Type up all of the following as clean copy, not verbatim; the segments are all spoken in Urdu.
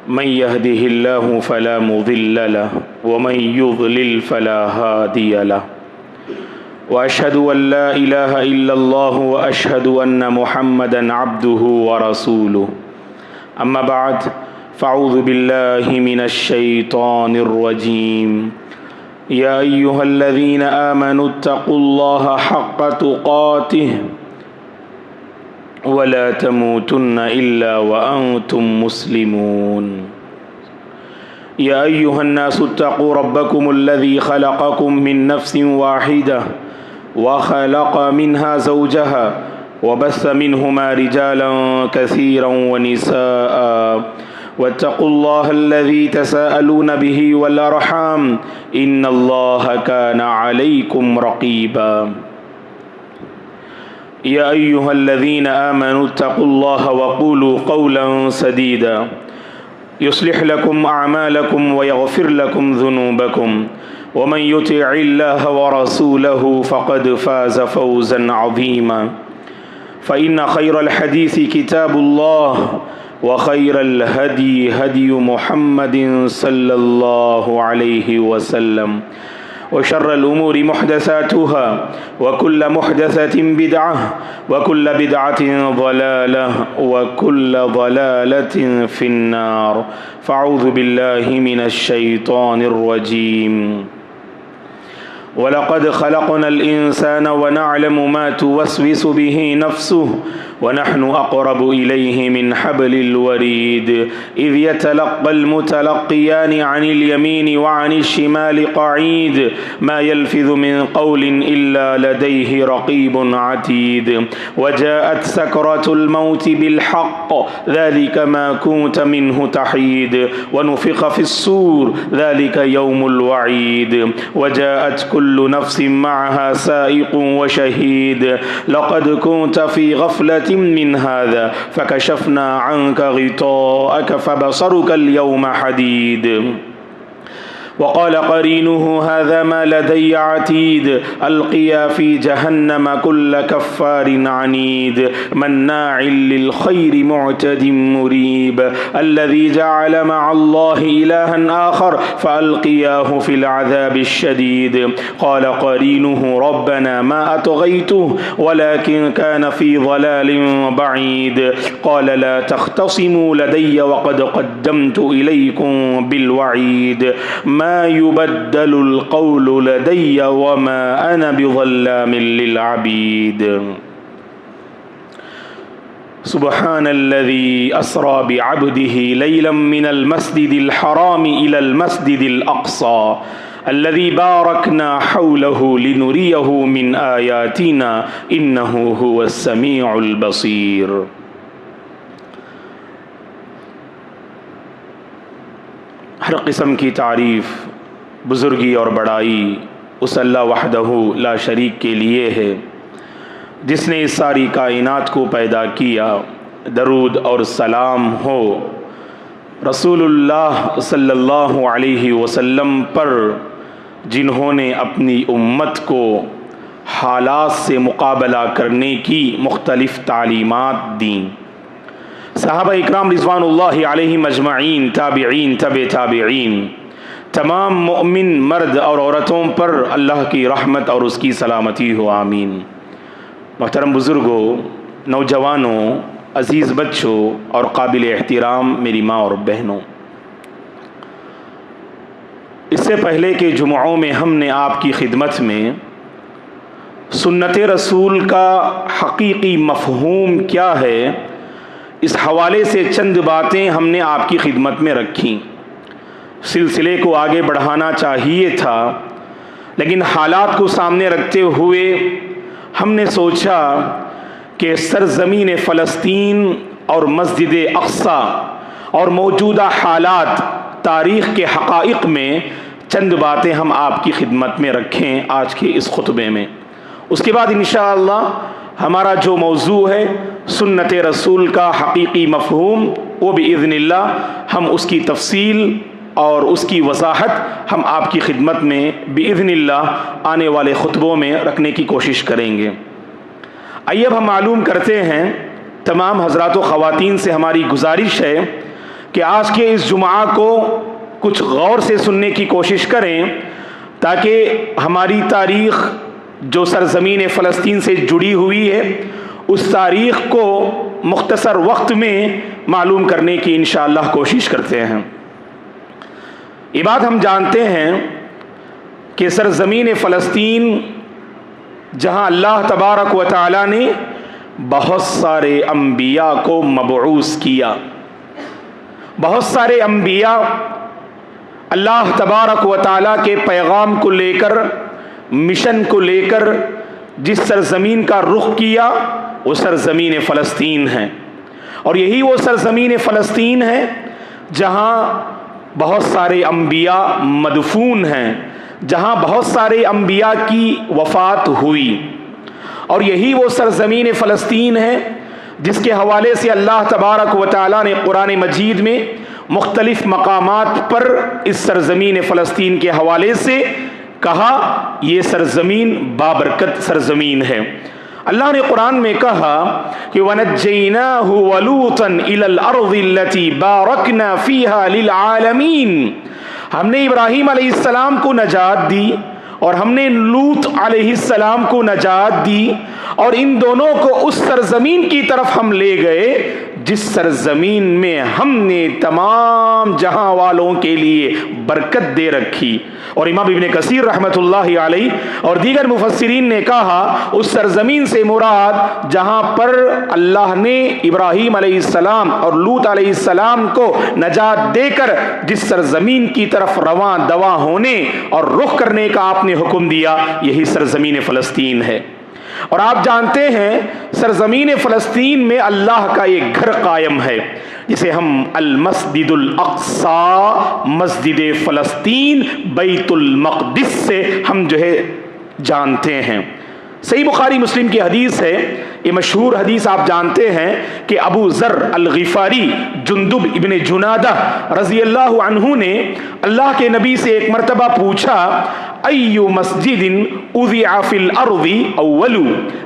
من يهده الله فلا مضل له ومن يضلل فلا هادي له وأشهد أن لا إله إلا الله وأشهد أن محمدا عبده ورسوله أما بعد فأعوذ بالله من الشيطان الرجيم يا أيها الذين آمنوا اتقوا الله حق تقاته ولا تموتن إلا وأنتم مسلمون يا أيها الناس اتقوا ربكم الذي خلقكم من نفس واحدة وخلق منها زوجها وبث منهما رجالا كثيرا ونساء واتقوا الله الذي تساءلون به والأرحام إن الله كان عليكم رقيبا يا أيها الذين آمنوا اتقوا الله وقولوا قولا سديدا يصلح لكم أعمالكم ويغفر لكم ذنوبكم ومن يطع الله ورسوله فقد فاز فوزا عظيما فإن خير الحديث كتاب الله وخير الهدي هدي محمد صلى الله عليه وسلم وشر الأمور محدثاتها وكل محدثة بدعة وكل بدعة ضلالة وكل ضلالة في النار فأعوذ بالله من الشيطان الرجيم ولقد خلقنا الإنسان ونعلم ما توسوس به نفسه ونحن أقرب إليه من حبل الوريد إذ يتلقى المتلقيان عن اليمين وعن الشمال قعيد ما يلفظ من قول إلا لديه رقيب عتيد وجاءت سكرة الموت بالحق ذلك ما كنت منه تحيد ونفخ في الصور ذلك يوم الوعيد وجاءت كل نفس معها سائق وشهيد لقد كنت في غفلة من هذا فكشفنا عنك غطاءك فبصرك اليوم حديد وقال قرينه هذا ما لدي عتيد ألقيا في جهنم كل كفار عنيد مناع للخير معتد مريب الذي جعل مع الله إلها آخر فألقياه في العذاب الشديد قال قرينه ربنا ما أطغيته ولكن كان في ضلال بعيد قال لا تختصموا لدي وقد قدمت إليكم بالوعيد ما يبدل القول لدي وما أنا بظلام للعبيد سبحان الذي أسرى بعبده ليلا من المسجد الحرام إلى المسجد الأقصى الذي باركنا حوله لنريه من آياتنا إنه هو السميع البصير ہر قسم کی تعریف بزرگی اور بڑائی اس اللہ وحدہ لا شریک کے لیے ہے جس نے اس ساری کائنات کو پیدا کیا درود اور سلام ہو رسول اللہ صلی اللہ علیہ وسلم پر جنہوں نے اپنی امت کو حالات سے مقابلہ کرنے کی مختلف تعلیمات دیں صحابہ اکرام رضوان اللہ علیہم اجمعین تابعین تابعین تمام مؤمن مرد اور عورتوں پر اللہ کی رحمت اور اس کی سلامتی ہو آمین محترم بزرگوں نوجوانوں عزیز بچوں اور قابل احترام میری ماں اور بہنوں اس سے پہلے کہ جمعوں میں ہم نے آپ کی خدمت میں سنت رسول کا حقیقی مفہوم کیا ہے اس حوالے سے چند باتیں ہم نے آپ کی خدمت میں رکھیں سلسلے کو آگے بڑھانا چاہیے تھا لیکن حالات کو سامنے رکھتے ہوئے ہم نے سوچا کہ سرزمین فلسطین اور مسجد اقصی اور موجودہ حالات تاریخ کے حقائق میں چند باتیں ہم آپ کی خدمت میں رکھیں آج کے اس خطبے میں اس کے بعد انشاءاللہ ہمارا جو موضوع ہے سنت رسول کا حقیقی مفہوم وہ باذن اللہ ہم اس کی تفصیل اور اس کی وضاحت ہم آپ کی خدمت میں باذن اللہ آنے والے خطبوں میں رکھنے کی کوشش کریں گے. آئیے اب ہم معلوم کرتے ہیں، تمام حضرات و خواتین سے ہماری گزارش ہے کہ آج کے اس جمعہ کو کچھ غور سے سننے کی کوشش کریں تاکہ ہماری تاریخ جو سرزمین فلسطین سے جڑی ہوئی ہے اس تاریخ کو مختصر وقت میں معلوم کرنے کی انشاءاللہ کوشش کرتے ہیں۔ یہ بات ہم جانتے ہیں کہ سرزمین فلسطین جہاں اللہ تبارک و تعالی نے بہت سارے انبیاء کو مبعوث کیا، بہت سارے انبیاء اللہ تبارک و تعالی کے پیغام کو لے کر، مشن کو لے کر جس سرزمین کا رخ کیا وہ سرزمین فلسطین ہے، اور یہی وہ سرزمین فلسطین ہے جہاں بہت سارے انبیاء مدفون ہیں، جہاں بہت سارے انبیاء کی وفات ہوئی، اور یہی وہ سرزمین فلسطین ہے جس کے حوالے سے اللہ تبارک و تعالیٰ نے قرآن مجید میں مختلف مقامات پر اس سرزمین فلسطین کے حوالے سے کہا یہ سرزمین بابرکت سرزمین ہے۔ اللہ نے قرآن میں کہا کہ وَنَجَّيْنَاهُ وَلُوطًا إِلَى الْأَرْضِ الَّتِي بَارَكْنَا فِيهَا لِلْعَالَمِينَ، ہم نے ابراہیم علیہ السلام کو نجات دی اور ہم نے لوط علیہ السلام کو نجات دی، اور ان دونوں کو اس سرزمین کی طرف ہم لے گئے جس سرزمین میں ہم نے تمام جہاں والوں کے لیے برکت دے رکھی۔ اور امام ابن کثیر رحمۃ اللہ علیہ اور دیگر مفسرین نے کہا اس سرزمین سے مراد جہاں پر اللہ نے ابراہیم علیہ السلام اور لوط علیہ السلام کو نجات دے کر جس سرزمین کی طرف رواں دواں ہونے اور رخ کرنے کا آپ نے حکم دیا یہی سرزمین فلسطین ہے۔ اور آپ جانتے ہیں سرزمین فلسطین میں اللہ کا ایک گھر قائم ہے جسے ہم المسجد الاقصی، مسجد فلسطین، بیت المقدس سے ہم جانتے ہیں۔ صحیح بخاری مسلم کی حدیث ہے، یہ مشہور حدیث آپ جانتے ہیں کہ ابو ذر الغفاری جندب ابن جنادہ رضی اللہ عنہ نے اللہ کے نبی سے ایک مرتبہ پوچھا ایو مسجد اذع فی الارض اول،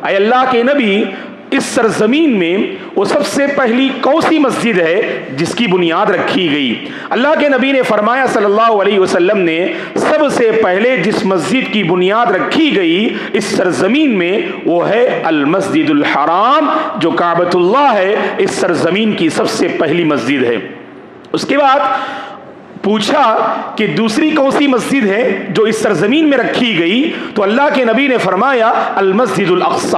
اے اللہ کے نبی اس سرزمین میں وہ سب سے پہلی کون سی مسجد ہے جس کی بنیاد رکھی گئی؟ اللہ کے نبی نے فرمایا صلی اللہ علیہ وسلم نے سب سے پہلے جس مسجد کی بنیاد رکھی گئی اس سرزمین میں وہ ہے المسجد الحرام جو کعبۃ اللہ ہے، اس سرزمین کی سب سے پہلی مسجد ہے۔ اس کے بعد پوچھا کہ دوسری کون سی مسجد ہے جو اس سرزمین میں رکھی گئی؟ تو اللہ کے نبی نے فرمایا المسجد الاقصی۔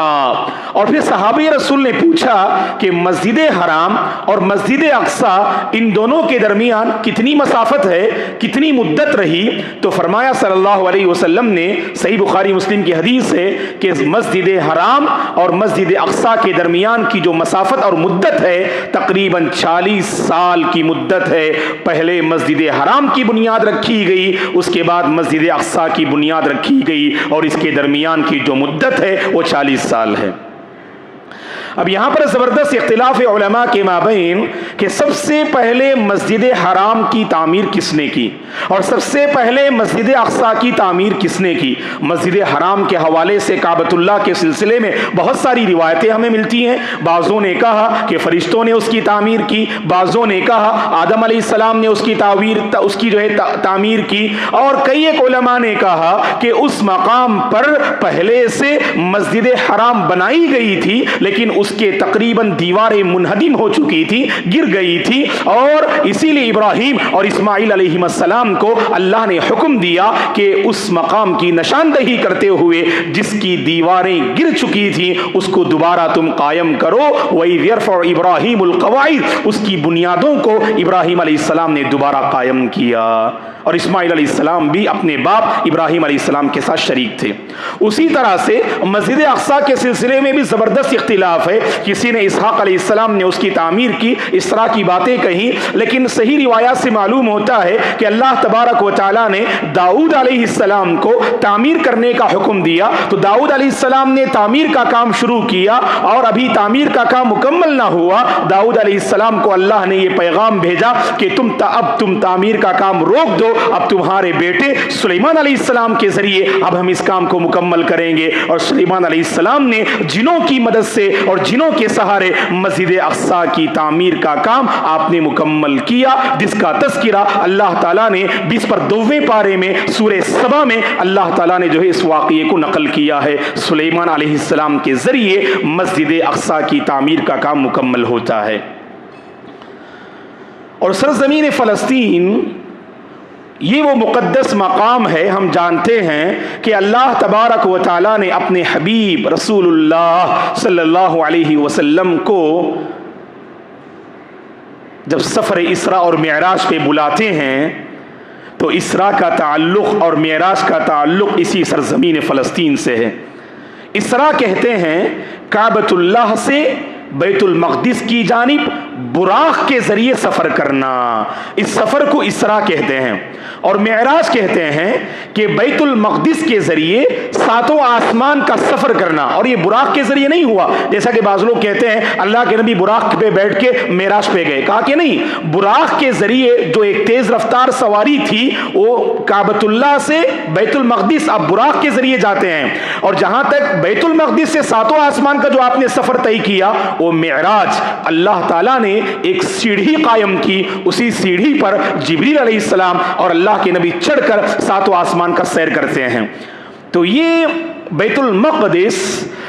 اور پھر صحابی رسول نے پوچھا کہ مسجد حرام اور مسجد اقصی ان دونوں کے درمیان کتنی مسافت ہے، کتنی مدت رہی؟ تو فرمایا صلی اللہ علیہ وسلم نے، صحیح بخاری مسلم کی حدیث ہے، کہ مسجد حرام اور مسجد اقصی کے درمیان کی جو مسافت اور مدت ہے تقریباً 40 سال کی مدت ہے۔ پہلے مسجد حرام کی بنیاد رکھی گئی، اس کے بعد مسجد اقصی کی بنیاد رکھی گئی، اور اس کے درمیان کی جو مدت ہے وہ 40 سال ہے۔ اب یہاں پر زبردست اختلاف علماء کے مابین کہ سب سے پہلے مسجد حرام کی تعمیر کس نے کی اور سب سے پہلے مسجد اقصی کی تعمیر کس نے کی۔ مسجد حرام کے حوالے سے کعبۃ اللہ کے سلسلے میں بہت ساری روایتیں ہمیں ملتی ہیں۔ بعضوں نے کہا کہ فرشتوں نے اس کی تعمیر کی، بعضوں نے کہا آدم علیہ السلام نے اس کی تعمیر کی، اور کئی ایک علماء نے کہا کہ اس مقام پر پہلے سے مسجد حرام بنائی گئی تھی لیکن اس کے تقریباً دیواریں منہدم ہو چکی تھی، گر گئی تھی، اور اسی لیے ابراہیم اور اسماعیل علیہ السلام کو اللہ نے حکم دیا کہ اس مقام کی نشاندہی کرتے ہوئے جس کی دیواریں گر چکی تھیں اس کو دوبارہ تم قائم کرو۔ وَإِذْ يَرْفَعُ إِبْرَاهِيمُ الْقَوَاعِدَ، اس کی بنیادوں کو ابراہیم علیہ السلام نے دوبارہ قائم کیا، اور اسماعیل علیہ السلام بھی اپنے باپ ابراہیم علیہ السلام کے ساتھ شریک تھے۔ اسی طرح سے مسجد اقصی کے سلسلے میں بھی زبردست اختلاف ہے، کسی نے اسحاق علیہ السلام نے اس کی تعمیر کی، اس طرح کی باتیں کہیں، لیکن صحیح روایات سے معلوم ہوتا ہے کہ اللہ تبارک و تعالیٰ نے داؤد علیہ السلام کو تعمیر کرنے کا حکم دیا، تو داؤد علیہ السلام نے تعمیر کا کام شروع کیا، اور ابھی تعمیر کا کام مکمل نہ ہوا، داؤد علیہ السلام کو اللہ نے یہ پیغام بھیجا کہ اب تم تعمیر کا کام روک دو، اب تمہارے بیٹے سلیمان علیہ السلام کے ذریعے اب ہم اس کام کو مکمل کریں گے۔ اور سلیمان علیہ السلام نے جنوں کی مدد سے اور جنوں کے سہارے مسجد اقصی کی تعمیر کا کام آپ نے مکمل کیا، جس کا تذکرہ اللہ تعالیٰ نے 22 پارے میں سورہ سبا میں اللہ تعالیٰ نے جو ہے اس واقعے کو نقل کیا ہے۔ سلیمان علیہ السلام کے ذریعے مسجد اقصی کی تعمیر کا کام مکمل ہوتا ہے۔ اور سرزمین فلسطین یہ وہ مقدس مقام ہے، ہم جانتے ہیں کہ اللہ تبارک و تعالیٰ نے اپنے حبیب رسول اللہ صلی اللہ علیہ وسلم کو جب سفر اسراء اور معراج پہ بلاتے ہیں تو اسراء کا تعلق اور معراج کا تعلق اسی سرزمین فلسطین سے ہے۔ اسراء کہتے ہیں کعبۃ اللہ سے بیت المقدس کی جانب براق کے ذریعے سفر کرنا، اس سفر کو اسراء کہتے ہیں۔ اور معراج کہتے ہیں کہ بیت المقدس کے ذریعے ساتوں آسمان کا سفر کرنا، اور یہ براق کے ذریعے نہیں ہوا جیسا کہ بعض لوگ کہتے ہیں اللہ کے نبی براق پہ بیٹھ کے معراج پہ گئے، کہا کہ نہیں، براق کے ذریعے جو ایک تیز رفتار سواری تھی وہ کعبۃ اللہ سے بیت المقدس اب براق کے ذریعے جاتے ہیں، اور جہاں تک بیت المقدس سے ساتوں آسمان کا جو آپ نے سفر طے کیا وہ معراج اللہ تعالیٰ نے ایک سیڑھی قائم کی، اسی سیڑھی پر جبریل علیہ السلام اور اللہ کے نبی چڑھ کر ساتوں آسمان کا سیر کرتے ہیں۔ تو یہ بیت المقدس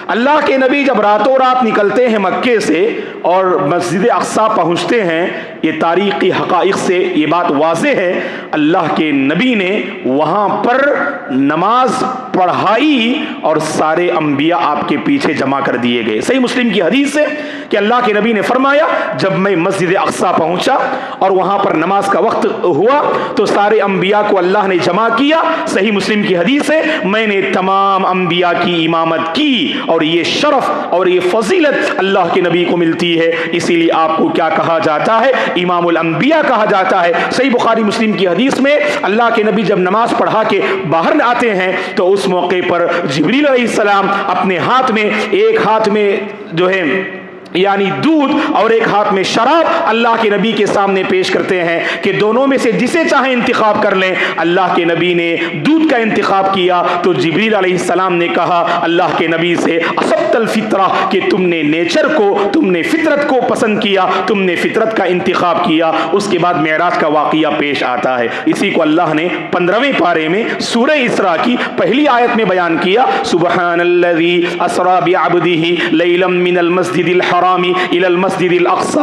اللہ کے نبی جب راتوں رات نکلتے ہیں مکے سے اور مسجد اقصی پہنچتے ہیں، یہ تاریخی حقائق سے یہ بات واضح ہے، اللہ کے نبی نے وہاں پر نماز پڑھائی اور سارے انبیاء آپ کے پیچھے جمع کر دیے گئے۔ صحیح مسلم کی حدیث ہے کہ اللہ کے نبی نے فرمایا جب میں مسجد اقصی پہنچا اور وہاں پر نماز کا وقت ہوا تو سارے انبیاء کو اللہ نے جمع کیا۔ صحیح مسلم کی حدیث ہے میں نے تمام انبیاء کی امامت کی، اور یہ شرف اور یہ فضیلت اللہ کے نبی کو ملتی ہے، اسی لیے آپ کو کیا کہا جاتا ہے؟ امام الانبیاء کہا جاتا ہے۔ صحیح بخاری مسلم کی حدیث میں اللہ کے نبی جب نماز پڑھا کے باہر آتے ہیں تو اس موقع پر جبریل علیہ السلام اپنے ہاتھ میں، ایک ہاتھ میں جو ہے یعنی دودھ اور ایک ہاتھ میں شراب اللہ کے نبی کے سامنے پیش کرتے ہیں کہ دونوں میں سے جسے چاہیں انتخاب کر لیں۔ اللہ کے نبی نے دودھ کا انتخاب کیا تو جبریل علیہ السلام نے کہا اللہ کے نبی سے اصبت الفطرہ، کہ تم نے نیچر کو، تم نے فطرت کو پسند کیا، تم نے فطرت کا انتخاب کیا۔ اس کے بعد معراج کا واقعہ پیش آتا ہے، اسی کو اللہ نے 15ویں پارے میں سورہ اسراء کی پہلی آیت میں بیان کیا، سبحان الذی اسری بعبدہ لیلا من المسجد الحرام الى المسجد الاقصی،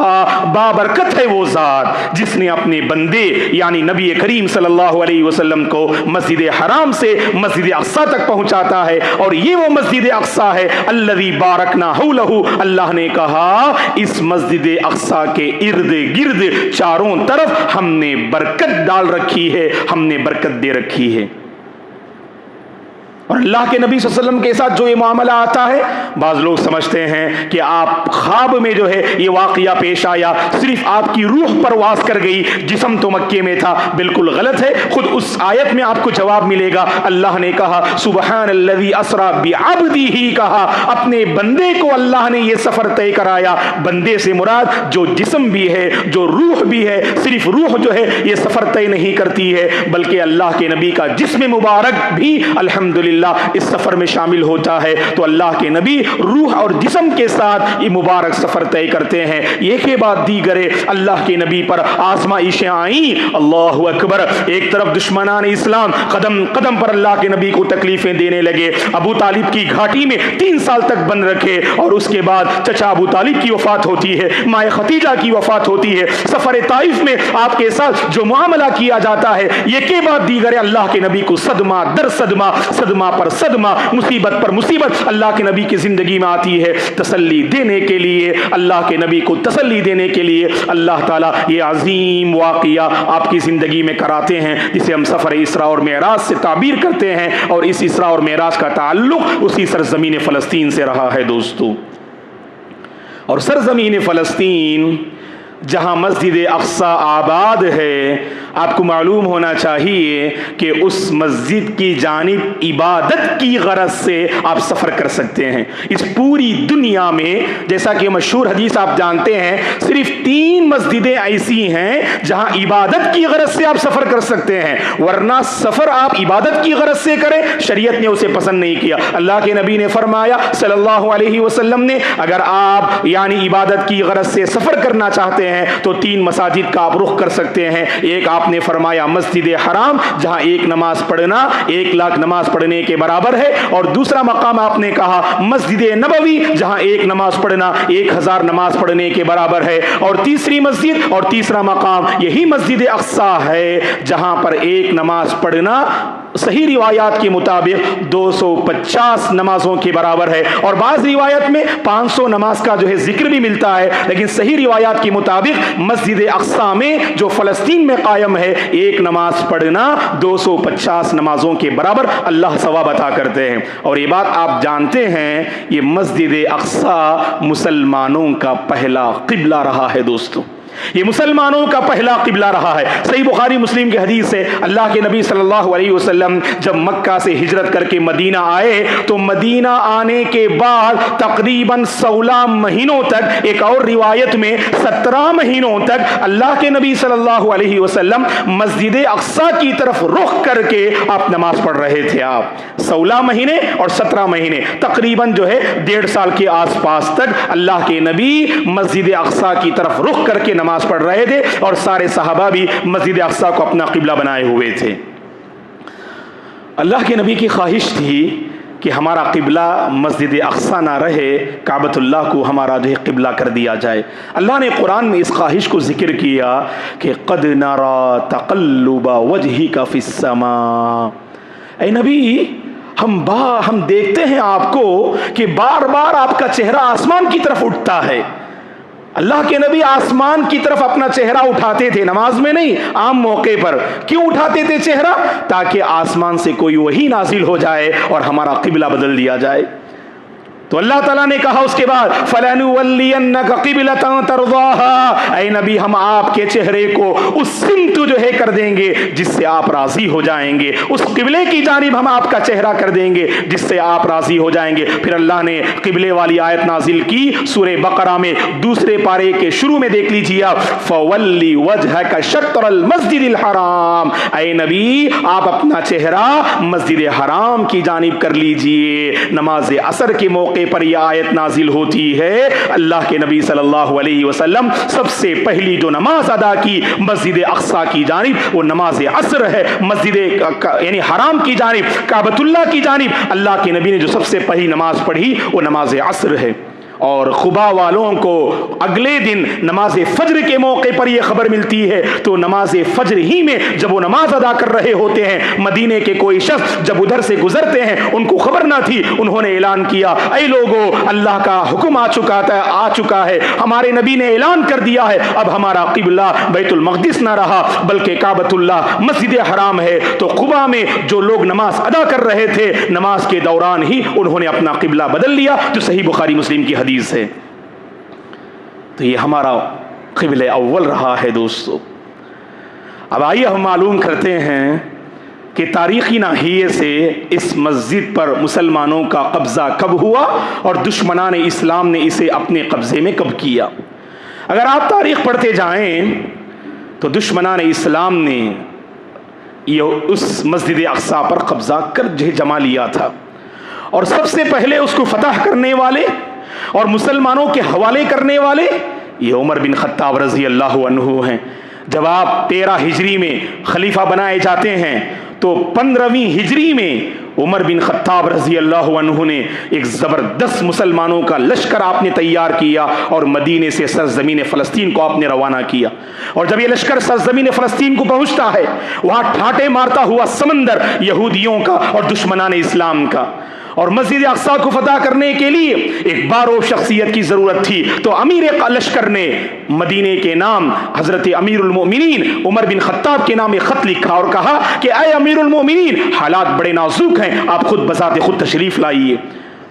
بابرکت ہے وہ ذات جس نے اپنے بندے یعنی نبی کریم صلی اللہ علیہ وسلم کو مسجد حرام سے مسجد اقصی تک پہنچاتا ہے، اور یہ وہ مسجد اقصی ہے الذی بارکنا حولہ، اللہ نے کہا اس مسجد اقصی کے ارد گرد چاروں طرف ہم نے برکت ڈال رکھی ہے، ہم نے برکت دے رکھی ہے۔ اور اللہ کے نبی صلی اللہ علیہ وسلم کے ساتھ جو یہ معاملہ آتا ہے، بعض لوگ سمجھتے ہیں کہ آپ خواب میں جو ہے یہ واقعہ پیش آیا، صرف آپ کی روح پرواز کر گئی، جسم تو مکے میں تھا، بالکل غلط ہے۔ خود اس آیت میں آپ کو جواب ملے گا، اللہ نے کہا سبحان الذی اسری بعبدہ، کہا اپنے بندے کو اللہ نے یہ سفر طے کرایا۔ بندے سے مراد جو جسم بھی ہے، جو روح بھی ہے، صرف روح جو ہے یہ سفر طے نہیں کرتی ہے، بلکہ اللہ کے نبی کا جسم مبارک بھی الحمدللہ اس سفر میں شامل ہوتا ہے۔ تو اللہ کے نبی روح اور جسم کے ساتھ یہ مبارک سفر طے کرتے ہیں۔ یہ کے بعد دیگرے اللہ کے نبی پر آزمائشیں آئیں، اللہ اکبر، ایک طرف دشمنان اسلام قدم قدم پر اللہ کے نبی کو تکلیفیں دینے لگے، ابو طالب کی گھاٹی میں 3 سال تک بند رکھے، اور اس کے بعد چچا ابو طالب کی وفات ہوتی ہے، ماں ختیجہ کی وفات ہوتی ہے، سفر طائف میں آپ کے ساتھ جو معاملہ کیا جاتا ہے، یہ کے بعد دیگرے اللہ کے نبی کو صدمہ در صدمہ، صدمہ پر صدمہ، مصیبت پر مصیبت اللہ کے نبی کی زندگی میں آتی ہے۔ تسلی دینے کے لیے، اللہ کے نبی کو تسلی دینے کے لیے اللہ تعالیٰ یہ عظیم واقعہ آپ کی زندگی میں کراتے ہیں، جسے ہم سفر اسراء اور معراج سے تعبیر کرتے ہیں، اور اس اسراء اور معراج کا تعلق اسی سرزمین فلسطین سے رہا ہے دوستو۔ اور سرزمین فلسطین جہاں مسجد اقصی آباد ہے، آپ کو معلوم ہونا چاہیے کہ اس مسجد کی جانب عبادت کی غرض سے آپ سفر کر سکتے ہیں۔ اس پوری دنیا میں جیسا کہ مشہور حدیث آپ جانتے ہیں، صرف 3 مسجدیں ایسی ہیں جہاں عبادت کی غرض سے آپ سفر کر سکتے ہیں، ورنہ سفر آپ عبادت کی غرض سے کریں شریعت نے اسے پسند نہیں کیا۔ اللہ کے نبی نے فرمایا صلی اللہ علیہ وسلم نے، اگر آپ یعنی عبادت کی غرض سے سفر کرنا چاہتے ہیں تو 3 مساجد کا آپ رخ کر سکتے ہیں۔ ایک آپ نے فرمایا مسجد حرام، جہاں 1 نماز پڑھنا 1 لاکھ نماز پڑھنے کے برابر ہے، اور دوسرا مقام آپ نے کہا مسجد نبوی، جہاں 1 نماز پڑھنا 1000 نماز پڑھنے کے برابر ہے، اور تیسری مسجد اور تیسرا مقام یہی مسجد اقصیٰ ہے، جہاں پر 1 نماز پڑھنا صحیح روایات کے مطابق 250 نمازوں کے برابر ہے، اور بعض روایت میں 500 نماز کا جو ہے ذکر بھی ملتا ہے، لیکن صحیح روایات کے مطابق مسجد اقصیٰ میں جو فلسطین میں قائم ہے 1 نماز پڑھنا 250 نمازوں کے برابر اللہ ثواب عطا کرتے ہیں۔ اور یہ بات آپ جانتے ہیں، یہ مسجد اقصیٰ مسلمانوں کا پہلا قبلہ رہا ہے دوستو، یہ مسلمانوں کا پہلا قبلہ رہا ہے۔ صحیح بخاری مسلم کی حدیث ہے، اللہ کے نبی صلی اللہ علیہ وسلم جب مکہ سے ہجرت کر کے مدینہ آئے تو مدینہ آنے کے بعد تقریباً 16 مہینوں تک، ایک اور روایت میں 17 مہینوں تک اللہ کے نبی صلی اللہ علیہ وسلم مسجد اقصیٰ کی طرف رخ کر کے آپ نماز پڑھ رہے تھے۔ آپ 16 مہینے اور 17 مہینے تقریباً جو ہے 1.5 سال کے آس پاس تک اللہ کے نبی مسجد اقصیٰ کی طرف رخ کر کے نماز پڑھ رہے تھے، اور سارے صحابہ بھی مسجد اقصیٰ کو اپنا قبلہ بنائے ہوئے تھے۔ اللہ کے نبی کی خواہش تھی کہ ہمارا قبلہ مسجد اقصیٰ نہ رہے، کعبۃ اللہ کو ہمارا جو ہے قبلہ کر دیا جائے۔ اللہ نے قرآن میں اس خواہش کو ذکر کیا کہ قد نرى تقلب وجهك في السماء، اے نبی ہم دیکھتے ہیں آپ کو کہ بار بار آپ کا چہرہ آسمان کی طرف اٹھتا ہے۔ اللہ کے نبی آسمان کی طرف اپنا چہرہ اٹھاتے تھے، نماز میں نہیں، عام موقع پر۔ کیوں اٹھاتے تھے چہرہ؟ تاکہ آسمان سے کوئی وحی نازل ہو جائے اور ہمارا قبلہ بدل دیا جائے۔ تو اللہ تعالیٰ نے کہا اس کے بعد فَلَنُوَلِّيَنَّكَ قِبْلَةً تَرْضَاهَا، اے نبی ہم آپ کے چہرے کو اس سمت جو ہے کر دیں گے جس سے آپ راضی ہو جائیں گے، اس قبلے کی جانب ہم آپ کا چہرہ کر دیں گے جس سے آپ راضی ہو جائیں گے۔ پھر اللہ نے قبلے والی آیت نازل کی سورہ بقرہ میں 2 پارے کے شروع میں، دیکھ لیجیے آپ، فَوَلِّ وَجْهَكَ شَطْرَ الْمَسْجِدِ الْحَرَامِ، اے نبی آپ اپنا چہرہ مسجد حرام کی جانب کر لیجئے۔ نماز عصر کے موقع پر یہ آیت نازل ہوتی ہے۔ اللہ کے نبی صلی اللہ علیہ وسلم سب سے پہلی جو نماز ادا کی مسجد اقصیٰ کی جانب وہ نماز عصر ہے، مسجد یعنی حرام کی جانب، کعبۃ اللہ کی جانب اللہ کے نبی نے جو سب سے پہلی نماز پڑھی وہ نماز عصر ہے۔ اور قباء والوں کو اگلے دن نماز فجر کے موقع پر یہ خبر ملتی ہے، تو نماز فجر ہی میں جب وہ نماز ادا کر رہے ہوتے ہیں، مدینے کے کوئی شخص جب ادھر سے گزرتے ہیں، ان کو خبر نہ تھی، انہوں نے اعلان کیا، اے لوگو اللہ کا حکم آ چکا ہے، ہمارے نبی نے اعلان کر دیا ہے، اب ہمارا قبلہ بیت المقدس نہ رہا بلکہ کعبۃ اللہ مسجد حرام ہے۔ تو قباء میں جو لوگ نماز ادا کر رہے تھے، نماز کے دوران ہی انہوں نے اپنا قبلہ بدل لیا، جو صحیح بخاری مسلم کی حدیث ہے۔ تو یہ ہمارا قبلہ اول رہا ہے دوستو۔ اب آئیے ہم معلوم کرتے ہیں کہ تاریخی ناحیے سے اس مسجد پر مسلمانوں کا قبضہ کب ہوا اور دشمنان اسلام نے اسے اپنے قبضے میں کب کیا۔ اگر آپ تاریخ پڑھتے جائیں تو دشمنان اسلام نے یہ اس مسجد اقصیٰ پر قبضہ کر جما لیا تھا، اور سب سے پہلے اس کو فتح کرنے والے اور مسلمانوں کے حوالے کرنے والے یہ عمر بن خطاب رضی اللہ عنہ ہیں۔ جب آپ 13 ہجری میں خلیفہ بنائے جاتے ہیں تو 15ویں ہجری میں عمر بن خطاب رضی اللہ عنہ نے ایک زبردست مسلمانوں کا لشکر آپ نے تیار کیا اور مدینے سے سرزمین فلسطین کو آپ نے روانہ کیا۔ اور جب یہ لشکر سرزمین فلسطین کو پہنچتا ہے، وہاں ٹھاٹے مارتا ہوا سمندر یہودیوں کا اور دشمنان اسلام کا، اور مسجد اقصیٰ کو فتح کرنے کے لیے ایک بارو شخصیت کی ضرورت تھی، تو امیر لشکر نے مدینے کے نام حضرت امیر المؤمنین عمر بن خطاب کے نام ایک خط لکھا اور کہا کہ اے امیر المؤمنین، حالات بڑے نازک ہیں، آپ خود بذات خود تشریف لائیے۔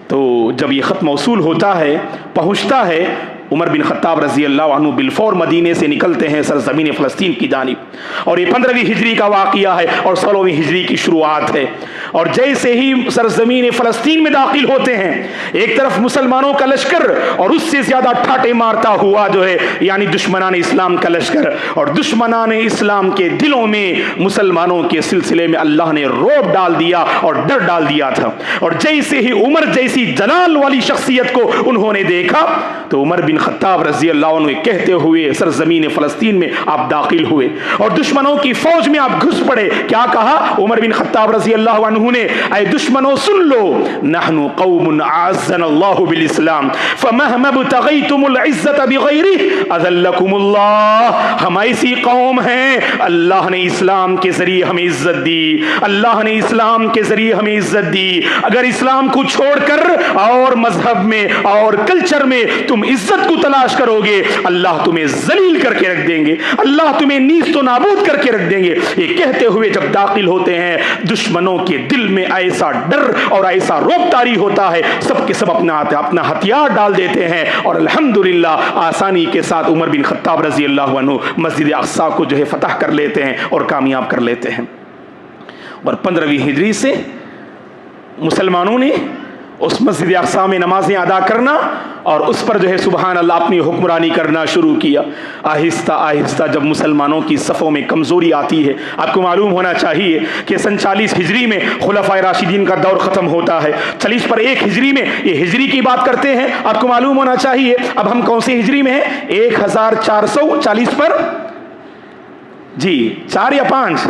تو جب یہ خط موصول ہوتا ہے، پہنچتا ہے، عمر بن خطاب رضی اللہ عنہ بالفور مدینے سے نکلتے ہیں سرزمین فلسطین کی جانب، اور یہ 15ویں ہجری کا واقعہ ہے اور 16ویں ہجری کی شروعات ہے۔ اور جیسے ہی سرزمین فلسطین میں داخل ہوتے ہیں، ایک طرف مسلمانوں کا لشکر اور اس سے زیادہ ٹھاٹے مارتا ہوا جو ہے یعنی دشمنان اسلام کا لشکر، اور دشمنان اسلام کے دلوں میں مسلمانوں کے سلسلے میں اللہ نے رعب ڈال دیا اور ڈر ڈال دیا تھا۔ اور جیسے ہی عمر جیسی جلال والی شخصیت کو انہوں نے دیکھا تو عمر بن خطاب رضی اللہ عنہ کہتے ہوئے سرزمین فلسطین میں آپ داخل ہوئے اور دشمنوں کی فوج میں آپ گھس پڑے۔ کیا کہا عمر بن خطاب رضی اللہ عنہ نے؟ اے دشمنوں سن لو، نحن قوم اعزنا اللہ بالاسلام فمہما ابتغیتم العزت بغیرہ اذلکم اللہ۔ ہم ایسی قوم ہیں، اللہ نے اسلام کے ذریعے ہمیں عزت دی، اللہ نے اسلام کے ذریعے ہمیں عزت دی۔ اگر اسلام کو چھوڑ کر اور مذہب میں اور کلچر میں تم عزت کو تلاش کرو گے، اللہ تمہیں ذلیل کر کے رکھ دیں گے، اللہ تمہیں نیست و نابود کر کے رکھ دیں گے۔ یہ کہتے ہوئے جب داخل ہوتے ہیں دشمنوں کے دل میں ایسا ڈر اور ایسا رعب طاری ہوتا ہے، سب کے سب اپنا ہتھیار ڈال دیتے ہیں، اور الحمدللہ آسانی کے ساتھ عمر بن خطاب رضی اللہ عنہ مسجد اقصی کو جو ہے فتح کر لیتے ہیں اور کامیاب کر لیتے ہیں۔ اور 15ویں ہجری سے مسلمانوں نے اس مسجد اقصی میں نمازیں ادا کرنا اور اس پر جو ہے سبحان اللہ اپنی حکمرانی کرنا شروع کیا۔ آہستہ آہستہ جب مسلمانوں کی صفوں میں کمزوری آتی ہے، آپ کو معلوم ہونا چاہیے کہ سن 40 ہجری میں خلفائے راشدین کا دور ختم ہوتا ہے، 40 پر 1 ہجری میں یہ ہجری کی بات کرتے ہیں، آپ کو معلوم ہونا چاہیے اب ہم کون سی ہجری میں ہیں؟ 1440 پر جی 4 یا 5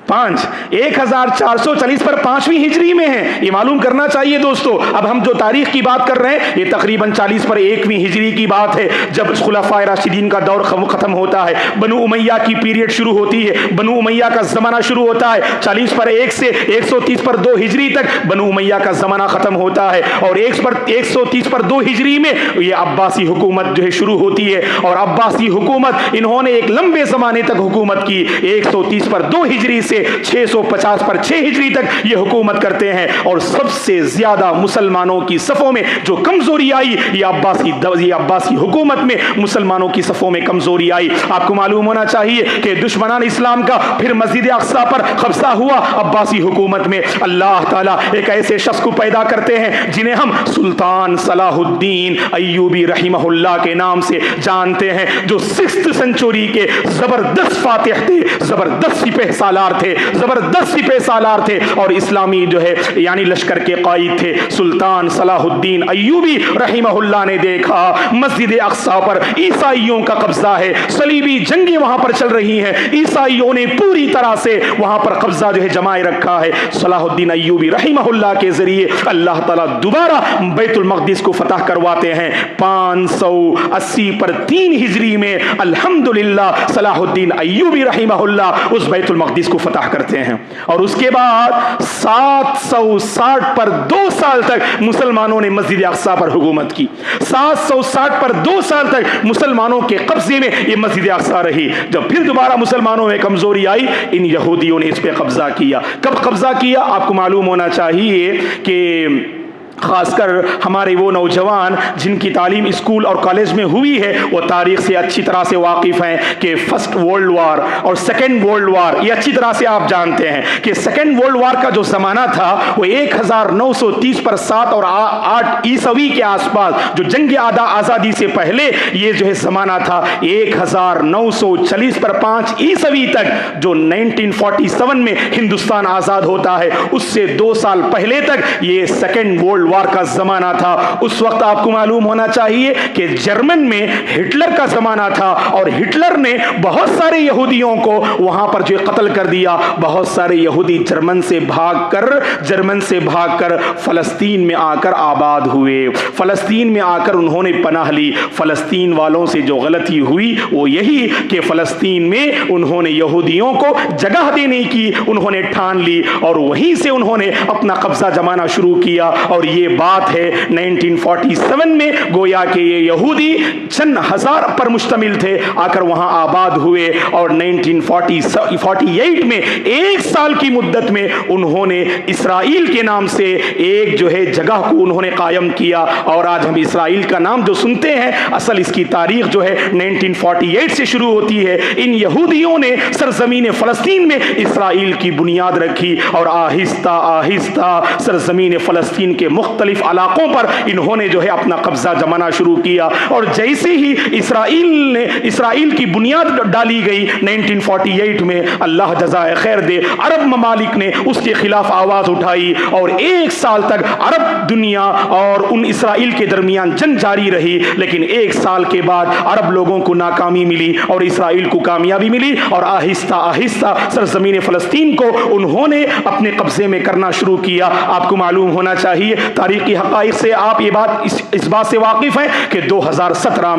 1440 پر 5ویں ہجری میں ہیں، یہ معلوم کرنا چاہیے دوستو۔ اب ہم جو تاریخ کی بات کر رہے ہیں یہ تقریباً 40 پر 1ویں ہجری کی بات ہے، جب خلفائے راشدین کا دور ختم ہوتا ہے، بنو امیہ کی پیریڈ شروع ہوتی ہے، بنو امیہ کا زمانہ شروع ہوتا ہے۔ 40 پر 1 سے 130 پر 2 ہجری تک بنو امیہ کا زمانہ ختم ہوتا ہے، اور 130 پر 2 ہجری میں یہ عباسی حکومت جو ہے شروع ہوتی ہے، اور عباسی حکومت انہوں نے ایک لمبے زمانے تک حکومت کی، 130 پر 2 ہجری سے 650 پر 6 ہجری تک یہ حکومت کرتے ہیں۔ اور سب سے زیادہ مسلمانوں کی صفوں میں جو کمزوری آئی یہ عباسی حکومت میں مسلمانوں کی صفوں میں کمزوری آئی۔ آپ کو معلوم ہونا چاہیے کہ دشمنان اسلام کا پھر مسجد اقصی پر قبضہ ہوا عباسی حکومت میں۔ اللہ تعالیٰ ایک ایسے شخص کو پیدا کرتے ہیں جنہیں ہم سلطان صلاح الدین ایوبی رحمہ اللہ کے نام سے جانتے ہیں، جو 6th سنچری کے زبردست فاتح تھے، زبردست سپہ سالار تھے، زبردست سپہ سالار تھے، اور اسلامی جو ہے یعنی لشکر کے قائد تھے۔ سلطان صلاح الدین ایوبی رحمہ اللہ نے دیکھا مسجد اقصی پر عیسائیوں کا قبضہ ہے، صلیبی جنگیں وہاں پر چل رہی ہیں، عیسائیوں نے پوری طرح سے وہاں پر قبضہ جو ہے جمائے رکھا ہے۔ صلاح الدین ایوبی رحمہ اللہ کے ذریعے اللہ تعالیٰ دوبارہ بیت المقدس کو فتح کرواتے ہیں۔ 580 پر 3 ہجری میں الحمدللہ صلاح الدین ایوبی رحمہ اللہ اس بیت المقدس کو فتح کرتے ہیں، اور اس کے بعد 760 پر 2 سال تک مسلمانوں نے مسجد اقصی پر حکومت کی۔ 760 پر 2 سال تک مسلمانوں کے قبضے میں یہ مسجد اقصی رہی۔ جب پھر دوبارہ مسلمانوں میں کمزوری آئی ان یہودیوں نے اس پہ قبضہ کیا۔ کب قبضہ کیا؟ آپ کو معلوم ہونا چاہیے کہ خاص کر ہمارے وہ نوجوان جن کی تعلیم اسکول اور کالج میں ہوئی ہے وہ تاریخ سے اچھی طرح سے واقف ہیں کہ 1st ورلڈ وار اور 2nd ورلڈ وار یہ اچھی طرح سے آپ جانتے ہیں کہ 2nd ورلڈ وار کا جو زمانہ تھا وہ 1930 پر 7 اور 8 عیسوی کے آس پاس، جو جنگ آزادی سے پہلے یہ جو ہے زمانہ تھا 1940 پر 5 عیسوی تک، جو 1947 میں ہندوستان آزاد ہوتا ہے اس سے 2 سال پہلے تک یہ 2nd ورلڈ وار کا زمانہ تھا۔ اس وقت آپ کو معلوم ہونا چاہیے کہ جرمن میں ہٹلر کا زمانہ تھا، اور ہٹلر نے بہت سارے یہودیوں کو وہاں پر جو قتل کر دیا۔ بہت سارے یہودی جرمن سے بھاگ کر فلسطین میں آ کر آباد ہوئے، فلسطین میں آ کر انہوں نے پناہ لی۔ فلسطین والوں سے جو غلطی ہوئی وہ یہی کہ فلسطین میں انہوں نے یہودیوں کو جگہ دینے کی انہوں نے ٹھان لی، اور وہیں سے انہوں نے اپنا قبضہ جمانا شروع کیا، اور یہ یہ بات ہے 1947 میں گویا کہ یہ یہودی چند ہزار پر مشتمل تھے، آ کر وہاں آباد ہوئے، اور 1948 میں 1 سال کی مدت میں انہوں نے اسرائیل کے نام سے ایک جو ہے جگہ کو انہوں نے قائم کیا، اور آج ہم اسرائیل کا نام جو سنتے ہیں اصل اس کی تاریخ جو ہے 1948 سے شروع ہوتی ہے۔ ان یہودیوں نے سرزمین فلسطین میں اسرائیل کی بنیاد رکھی، اور آہستہ آہستہ سرزمین فلسطین کے مختلف علاقوں پر انہوں نے جو ہے اپنا قبضہ جمانا شروع کیا، اور جیسے ہی اسرائیل کی بنیاد ڈالی گئی 1948 میں، اللہ جزائے خیر دے، عرب ممالک نے اس کے خلاف آواز اٹھائی، اور 1 سال تک عرب دنیا اور ان اسرائیل کے درمیان جنگ جاری رہی، لیکن 1 سال کے بعد عرب لوگوں کو ناکامی ملی اور اسرائیل کو کامیابی ملی، اور آہستہ آہستہ سرزمین فلسطین کو انہوں نے اپنے قبضے میں کرنا شروع کیا۔ آپ کو معلوم ہونا چاہیے، تاریخی حقائق سے آپ یہ اس بات سے واقف ہیں کہ 2017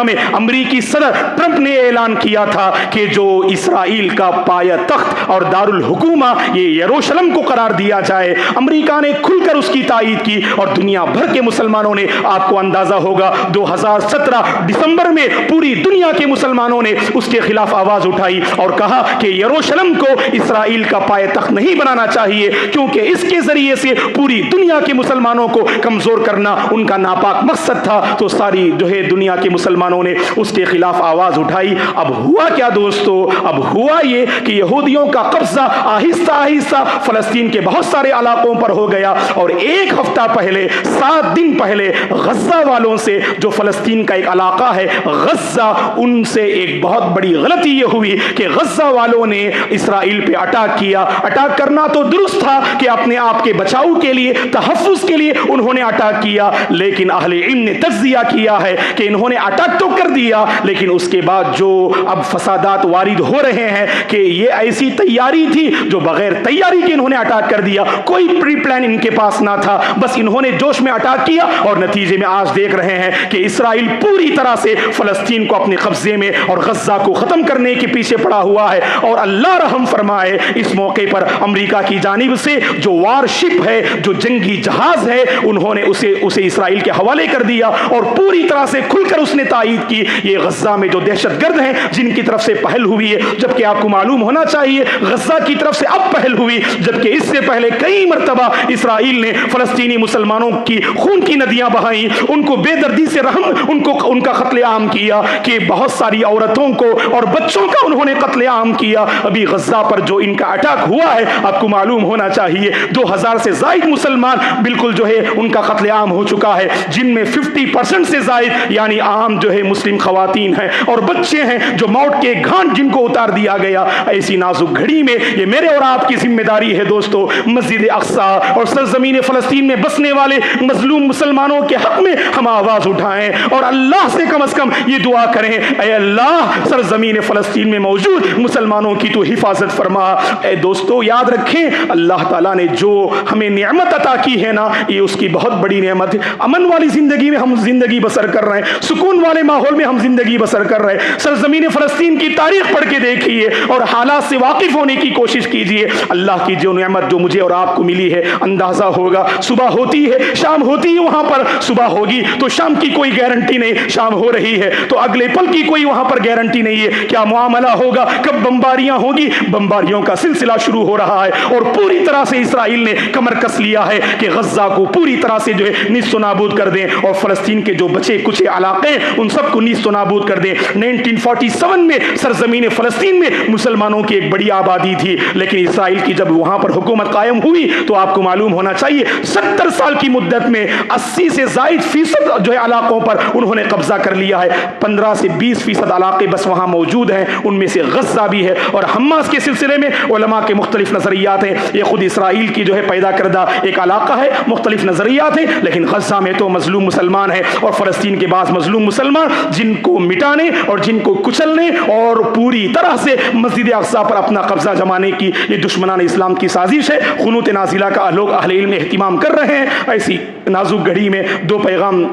میں امریکی صدر ٹرمپ نے اعلان کیا تھا کہ جو اسرائیل کا پایہ تخت اور دارالحکومہ یہ یروشلم کو قرار دیا جائے۔ امریکہ نے کھل کر اس کی تائید کی، اور دنیا بھر کے مسلمانوں نے، آپ کو اندازہ ہوگا 2017 دسمبر میں پوری دنیا کے مسلمانوں نے اس کے خلاف آواز اٹھائی اور کہا کہ یروشلم کو اسرائیل کا پایہ تخت نہیں بنانا چاہیے، کیونکہ اس کے ذریعے سے پوری دنیا کے مسلمانوں کو کمزور کرنا ان کا ناپاک مقصد تھا۔ تو ساری جو ہے دنیا کے مسلمانوں نے اس کے خلاف آواز اٹھائی۔ اب ہوا کیا دوستو؟ اب ہوا یہ کہ یہودیوں کا قبضہ آہستہ آہستہ فلسطین کے بہت سارے علاقوں پر ہو گیا، اور 1 ہفتہ پہلے 7 دن پہلے غزہ والوں سے، جو فلسطین کا ایک علاقہ ہے غزہ، ان سے ایک بہت بڑی غلطی یہ ہوئی کہ غزہ والوں نے اسرائیل پہ اٹیک کیا۔ اٹیک کرنا تو درست تھا کہ اپنے آپ کے بچاؤ کے لیے، تحفظ کے لیے انہوں نے اٹیک کیا، لیکن اہل علم نے تجزیہ کیا ہے کہ انہوں نے اٹیک تو کر دیا، لیکن اس کے بعد جو اب فسادات وارد ہو رہے ہیں کہ یہ ایسی تیاری تھی جو بغیر تیاری کے انہوں نے اٹیک کر دیا، کوئی پری پلان ان کے پاس نہ تھا، بس انہوں نے جوش میں اٹیک کیا، اور نتیجے میں آج دیکھ رہے ہیں کہ اسرائیل پوری طرح سے فلسطین کو اپنے قبضے میں اور غزہ کو ختم کرنے کے پیچھے پڑا ہوا ہے۔ اور اللہ رحم فرمائے، اس موقع پر امریکہ کی جانب سے جو وار شپ ہے، جو جنگی جہاز ہے، انہوں نے اسے اسرائیل کے حوالے کر دیا، اور پوری طرح سے کھل کر اس نے تائید کی یہ غزہ میں جو دہشت گرد ہیں جن کی طرف سے پہل ہوئی ہے، جبکہ آپ کو معلوم ہونا چاہیے غزہ کی طرف سے اب پہل ہوئی، جبکہ اس سے پہلے کئی مرتبہ اسرائیل نے فلسطینی مسلمانوں کی خون کی ندیاں بہائیں، ان کو بے دردی سے ان کا قتل عام کیا، کہ بہت ساری عورتوں کو اور بچوں کا انہوں نے قتل عام کیا۔ ابھی غزہ پر جو ان کا اٹیک ہوا ہے، آپ کو معلوم ہونا چاہیے 2000 سے زائد مسلمان بالکل جو ہے ان کا قتل عام ہو چکا ہے، جن میں 50% سے زائد یعنی عام جو ہے مسلم خواتین ہیں اور بچے ہیں، جو موت کے گھاٹ جن کو اتار دیا گیا۔ ایسی نازک گھڑی میں یہ میرے اور آپ کی ذمہ داری ہے دوستو، مسجد اقصی اور سرزمین فلسطین میں بسنے والے مظلوم مسلمانوں کے حق میں ہم آواز اٹھائیں، اور اللہ سے کم از کم یہ دعا کریں، اے اللہ سرزمین فلسطین میں موجود مسلمانوں کی تو حفاظت فرما۔ اے دوستو یاد رکھیں، اللہ تعالیٰ نے جو ہمیں نعمت عطا کی ہے نا، یہ اس کی بہت بڑی نعمت ہے۔ امن والی زندگی میں ہم زندگی بسر کر رہے ہیں، سکون والے ماحول میں ہم زندگی بسر کر رہے ہیں۔ سرزمین فلسطین کی تاریخ پڑھ کے دیکھیے اور حالات سے واقف ہونے کی کوشش کیجیے۔ اللہ کی جو نعمت جو مجھے اور آپ کو ملی ہے، اندازہ ہوگا صبح ہوتی ہے شام ہوتی ہے، وہاں پر صبح ہوگی تو شام کی کوئی گارنٹی نہیں، شام ہو رہی ہے تو اگلے پل کی کوئی وہاں پر گارنٹی نہیں ہے، کیا معاملہ ہوگا، کب بمباریاں ہوگی۔ بمباریوں کا سلسلہ شروع ہو رہا ہے، اور پوری طرح سے اسرائیل نے کمر کس لیا ہے کہ غزہ کو پوری طرح سے جو ہے نیست و نابود کر دیں، اور فلسطین کے جو بچے کچھ علاقے ان سب کو نیست و نابود کر دیں۔ 1947 میں سرزمین فلسطین میں مسلمانوں کی ایک بڑی آبادی تھی، لیکن اسرائیل کی جب وہاں پر حکومت قائم ہوئی تو آپ کو معلوم ہونا چاہیے 70 سال کی مدت میں 80 سے زائد فیصد جو ہے علاقوں پر انہوں نے قبضہ کر لیا ہے۔ 15 سے 20% علاقے بس وہاں موجود ہیں، ان میں سے غزہ بھی ہے۔ اور حماس کے سلسلے میں علماء کے مختلف نظریات ہیں، یہ خود اسرائیل کی جو ہے پیدا کردہ ایک علاقہ ہے، مختلف نظریات ہیں، لیکن غزہ میں تو مظلوم مسلمان ہیں، اور فلسطین کے بعض مظلوم مسلمان جن کو مٹانے اور جن کو کچلنے اور پوری طرح سے مسجد اقصی پر اپنا قبضہ جمانے کی یہ دشمنان اسلام کی سازش ہے۔ قنوت نازلہ کا لوگ اہل علم اہتمام کر رہے ہیں۔ ایسی نازک گھڑی میں 2 پیغام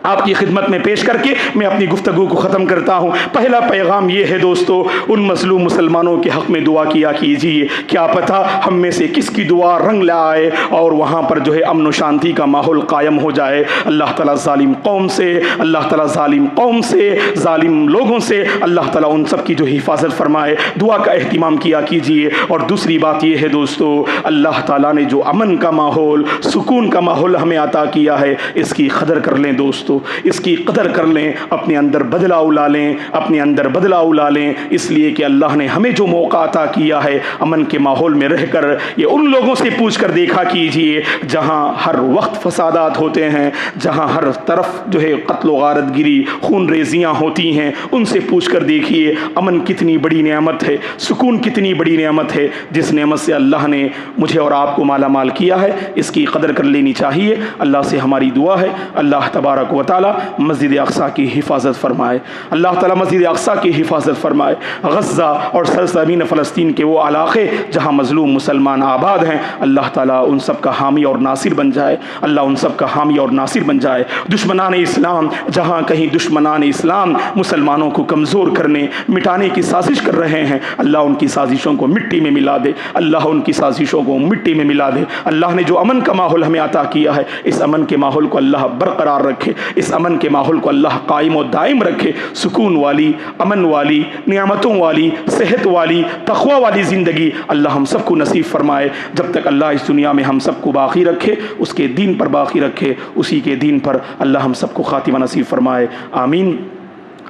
آپ کی خدمت میں پیش کر کے میں اپنی گفتگو کو ختم کرتا ہوں۔ پہلا پیغام یہ ہے دوستو، ان مظلوم مسلمانوں کے حق میں دعا کیا کیجیے، کیا پتہ ہم میں سے کس کی دعا رنگ لائے اور وہاں پر جو ہے امن و شانتی کا ماحول قائم ہو جائے۔ اللہ تعالیٰ ظالم قوم سے، اللہ تعالیٰ ظالم قوم سے، ظالم لوگوں سے اللہ تعالیٰ ان سب کی جو حفاظت فرمائے۔ دعا کا اہتمام کیا کیجیے۔ اور دوسری بات یہ ہے دوستو، اللہ تعالیٰ نے جو امن کا ماحول، سکون کا ماحول ہمیں عطا کیا ہے، اس کی قدر کر لیں دوستو، اس کی قدر کر لیں، اپنے اندر بدلاؤ لا لیں، اپنے اندر بدلاؤ لا لیں، اس لیے کہ اللہ نے ہمیں جو موقع عطا کیا ہے امن کے ماحول میں رہ کر، یہ ان لوگوں سے پوچھ کر دیکھا کیجئے جہاں ہر وقت فسادات ہوتے ہیں، جہاں ہر طرف جو ہے قتل و غارت گری، خون ریزیاں ہوتی ہیں، ان سے پوچھ کر دیکھیے امن کتنی بڑی نعمت ہے، سکون کتنی بڑی نعمت ہے، جس نعمت سے اللہ نے مجھے اور آپ کو مالا مال کیا ہے، اس کی قدر کر لینی چاہیے۔ اللہ سے ہماری دعا ہے اللہ تبارک و تعالی مسجد اقصیٰ کی حفاظت فرمائے، اللہ تعالی مسجد اقصیٰ کی حفاظت فرمائے۔ غزہ اور سرزمین فلسطین کے وہ علاقے جہاں مظلوم مسلمان آباد ہیں، اللہ تعالیٰ ان سب کا حامی اور ناصر بن جائے، اللہ ان سب کا حامی اور ناصر بن جائے۔ دشمنان اسلام جہاں کہیں دشمنان اسلام مسلمانوں کو کمزور کرنے مٹانے کی سازش کر رہے ہیں، اللہ ان کی سازشوں کو مٹی میں ملا دے، اللہ ان کی سازشوں کو مٹی میں ملا دے۔ اللہ نے جو امن کا ماحول ہمیں عطا کیا ہے، اس امن کے ماحول کو اللہ برقرار رکھے، اس امن کے ماحول کو اللہ قائم و دائم رکھے، سکون والی، امن والی، نعمتوں والی، صحت والی، تقوی والی زندگی اللہ ہم سب کو نصیب فرمائے۔ جب تک اللہ اس دنیا میں ہم سب کو باقی رکھے، اس کے دین پر باقی رکھے، اسی کے دین پر اللہ ہم سب کو خاتمہ نصیب فرمائے، آمین۔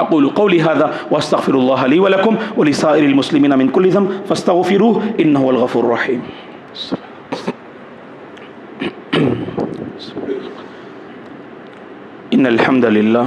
اقول قولی هذا واستغفر الله لي ولكم ولسائر المسلمين من كل ذنب فاستغفروه انه هو الغفور الرحيم۔ ان الحمد لله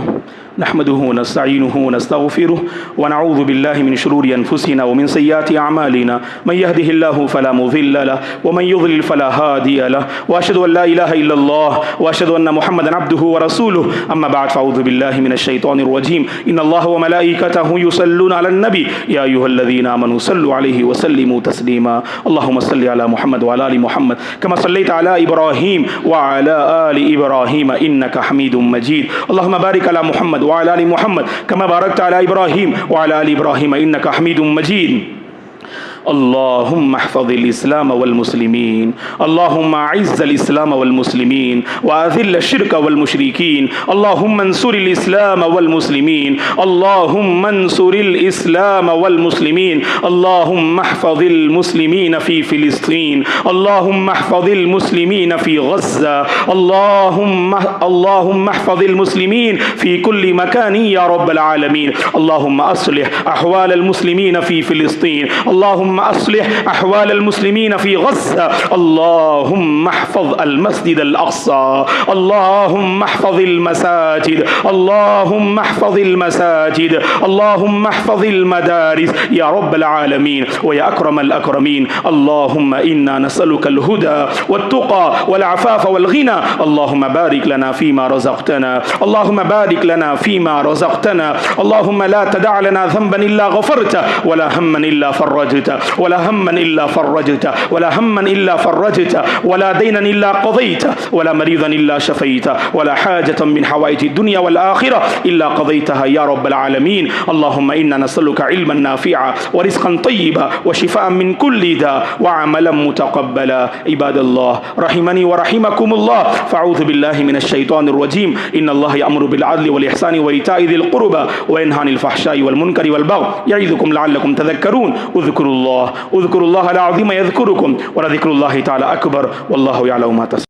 نحمده ونستعينه ونستغفره ونعوذ بالله من شرور أنفسنا ومن سيئات أعمالنا، من يهده الله فلا مضل له ومن يضلل فلا هادي له، وأشهد أن لا إله إلا الله وأشهد أن محمدا عبده ورسوله، أما بعد فأعوذ بالله من الشيطان الرجيم، إن الله وملائكته يصلون على النبي يا أيها الذين آمنوا صلوا عليه وسلموا تسليما، اللهم صل على محمد وعلى آل محمد كما صليت على إبراهيم وعلى آل إبراهيم إنك حميد مجيد، اللهم بارك على محمد وعلى آل محمد كما باركت على إبراهيم وعلى آل إبراهيم إنك حميد مجيد۔ اللهم احفظ الإسلام والمسلمين، اللهم أعز الإسلام والمسلمين وأذل الشرك والمشركين، اللهم انصر الإسلام والمسلمين، اللهم انصر الإسلام والمسلمين، اللهم احفظ المسلمين في فلسطين، اللهم احفظ المسلمين في غزة، اللهم احفظ المسلمين في كل مكان يا رب العالمين، اللهم أصلح أحوال المسلمين في فلسطين، اللهم أصلح أحوال المسلمين في غزة، اللهم احفظ المسجد الأقصى، اللهم احفظ المساجد، اللهم احفظ المساجد، اللهم احفظ المدارس يا رب العالمين ويا أكرم الأكرمين، اللهم إنا نسألك الهدى والتقى والعفاف والغنى، اللهم بارك لنا فيما رزقتنا، اللهم بارك لنا فيما رزقتنا، اللهم لا تدع لنا ذنبا إلا غفرته ولا هما إلا فرجته ولا هما إلا فرجته ولا هما إلا فرجته ولا دينا إلا قضيته ولا مريضا إلا شفيته ولا حاجة من حوائج الدنيا والآخرة إلا قضيتها يا رب العالمين، اللهم إنا نسألك علما نافعا ورزقا طيبا وشفاء من كل داء وعملا متقبلا، عباد الله رحمني ورحمكم الله، فأعوذ بالله من الشيطان الرجيم، إن الله يأمر بالعدل والإحسان وإيتاء ذي القربى وينهى عن الفحشاء والمنكر والبغي يعظكم لعلكم تذكرون، اذكروا الله العظيم يذكركم ولذكر الله تعالى أكبر والله يعلم ما تصنعون۔